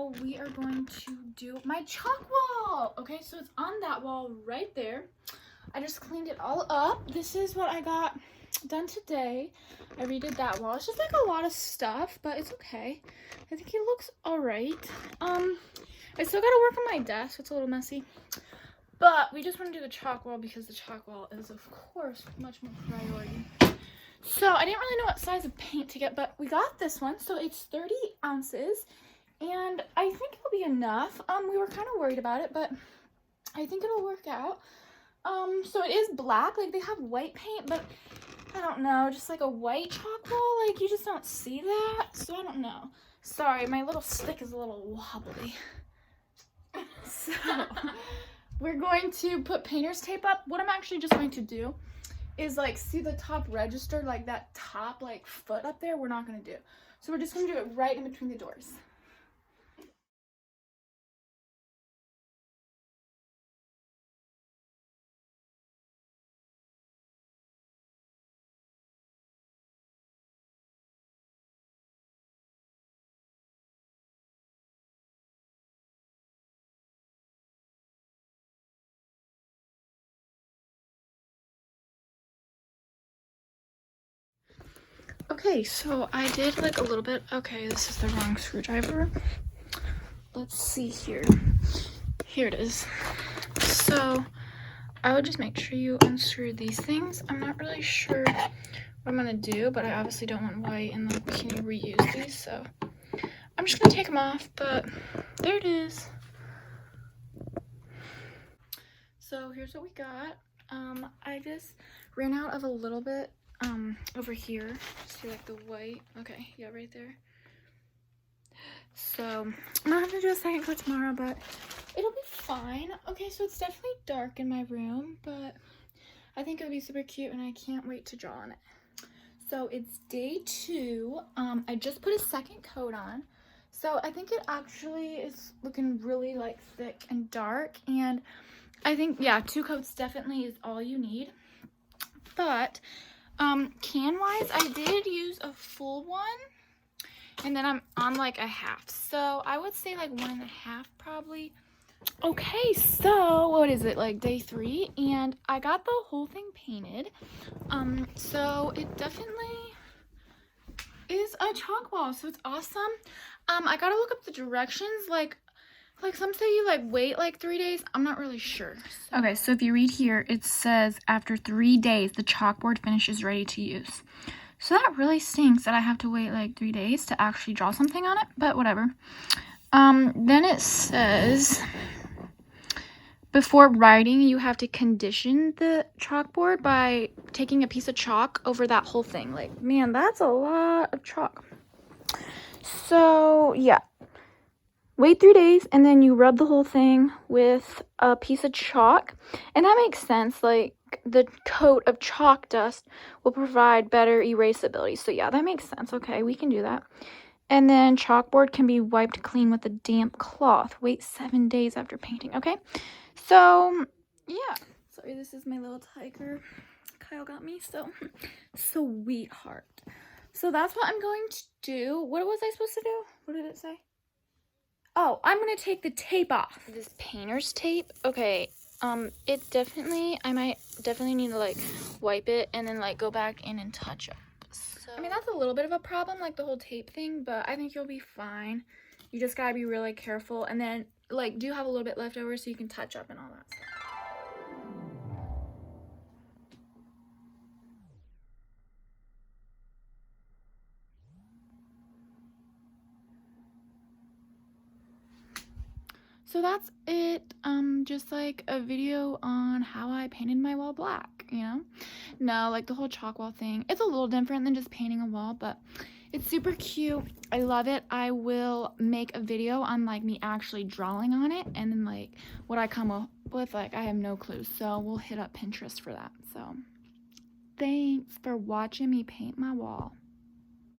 so we are going to do my chalk wall. Okay, so it's on that wall right there. I just cleaned it all up. This is what I got done today. I redid that wall. It's just like a lot of stuff, but it's okay. I think it looks all right. I still gotta work on my desk. It's a little messy, but we just want to do the chalk wall because the chalk wall is, of course, much more priority. So I didn't really know what size of paint to get, but we got this one. So it's 30 ounces, and I think it'll be enough. We were kind of worried about it, but I think it'll work out. So it is black. Like, they have white paint, but I don't know, just like a white chalk wall, like, you just don't see that. So I don't know. Sorry, my little stick is a little wobbly. So we're going to put painter's tape up. What I'm actually just going to do is, like, see the top register, like that top, like, foot up there? We're not going to do. So we're just going to do it right in between the doors. Okay, so I did like a little bit. Okay, this is the wrong screwdriver. Let's see here. Here it is. So I would just make sure you unscrew these things. I'm not really sure what I'm gonna do, but I obviously don't want white, and then can you reuse these? So I'm just gonna take them off, but there it is. So here's what we got. I just ran out of a little bit over here. See, like, the white. Okay, yeah, right there. So I'm gonna have to do a second coat tomorrow, but it'll be fine. Okay, so it's definitely dark in my room, but I think it'll be super cute, and I can't wait to draw on it. So it's day 2. I just put a second coat on, so I think it actually is looking really, like, thick and dark, and I think, yeah, 2 coats definitely is all you need. But can wise, I did use a full one, and then I'm on like a half, so I would say like 1.5 probably. Okay, so what is it, like day 3, and I got the whole thing painted. So it definitely is a chalk wall, so it's awesome. I gotta look up the directions. Like some say you like wait like 3 days. I'm not really sure. So. Okay, so if you read here, it says after 3 days the chalkboard finish is ready to use. So that really stinks that I have to wait like 3 days to actually draw something on it, but whatever. Then it says before writing you have to condition the chalkboard by taking a piece of chalk over that whole thing. Like, man, that's a lot of chalk. So yeah, wait 3 days, and then you rub the whole thing with a piece of chalk, and that makes sense. Like, the coat of chalk dust will provide better erasability. So yeah, that makes sense. Okay, we can do that. And then chalkboard can be wiped clean with a damp cloth. Wait 7 days after painting. Okay, so yeah. Sorry, this is my little tiger Kyle got me, so sweetheart. So that's what I'm going to do. What was I supposed to do? What did it say? Oh, I'm gonna take the tape off. This painter's tape. Okay, I might definitely need to like wipe it and then like go back in and touch up. So I mean, that's a little bit of a problem, like the whole tape thing, but I think you'll be fine. You just gotta be really careful, and then like do have a little bit left over so you can touch up and all that stuff. So that's it. Just like a video on how I painted my wall black, you know? No, like the whole chalk wall thing. It's a little different than just painting a wall, but it's super cute. I love it. I will make a video on like me actually drawing on it, and then like what I come up with, like I have no clue. So we'll hit up Pinterest for that. So thanks for watching me paint my wall.